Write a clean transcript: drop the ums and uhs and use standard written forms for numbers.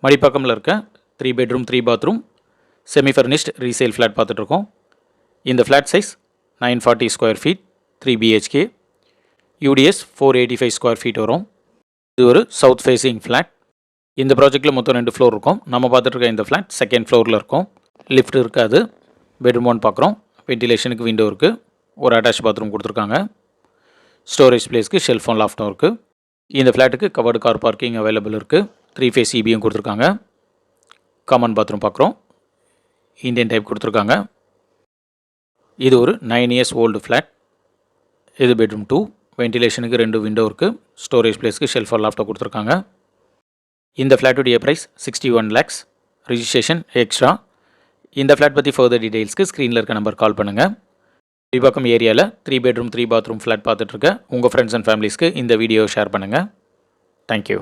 மடிப்பாக்கமில் இருக்க 3 bedroom 3 bathroom semi furnished resale flat பார்த்துட்ருக்கோம். இந்த flat size 940 square feet 3 BHK, UDS 485 square feet வரும். இது ஒரு சவுத் ஃபேஸிங் ஃப்ளாட். இந்த ப்ராஜெக்ட்டில் மொத்தம் 2 ஃப்ளோர் இருக்கும். நம்ம பார்த்துட்ருக்க இந்த ஃப்ளாட் செகண்ட் ஃப்ளோரில் இருக்கும். லிஃப்ட் இருக்காது. பெட்ரூம் 1 பார்க்குறோம். வென்டிலேஷனுக்கு விண்டோ இருக்குது. ஒரு அட்டாச் பாத்ரூம் கொடுத்துருக்காங்க. ஸ்டோரேஜ் பிளேஸ்க்கு ஷெல்ஃபோன் லாஃப்ட்டும் இருக்குது. இந்த ஃப்ளாட்டுக்கு கவர்டு கார் பார்க்கிங் அவைலபிள் இருக்குது. 3 ஃபேஸ் இபியும் கொடுத்துருக்காங்க. காமன் பாத்ரூம் பார்க்குறோம். இந்தியன் டைப் கொடுத்துருக்காங்க. இது ஒரு 9 இயர்ஸ் ஓல்டு ஃப்ளாட். இது பெட்ரூம் 2. வென்டிலேஷனுக்கு 2 விண்டோ இருக்குது. ஸ்டோரேஜ் பிளேஸ்க்கு ஷெல்ஃபோன் லாஃப்ட்டும் கொடுத்துருக்காங்க. இந்த ஃப்ளாட்டுடைய ப்ரைஸ் 61 lakhs. Registration extra. இந்த ஃப்ளாட் பற்றி ஃபர்தர் டீடைல்ஸ்க்கு ஸ்க்ரீனில் இருக்க நம்பர் கால் பண்ணுங்கள். மடிப்பாக்கம் ஏரியாவில் 3 பெட்ரூம் 3 பாத்ரூம் ஃப்ளாட் பார்த்துட்ருக்க உங்கள் ஃப்ரெண்ட்ஸ் அண்ட் ஃபேமிலிஸ்க்கு இந்த வீடியோ ஷேர் பண்ணுங்கள். தேங்க்யூ.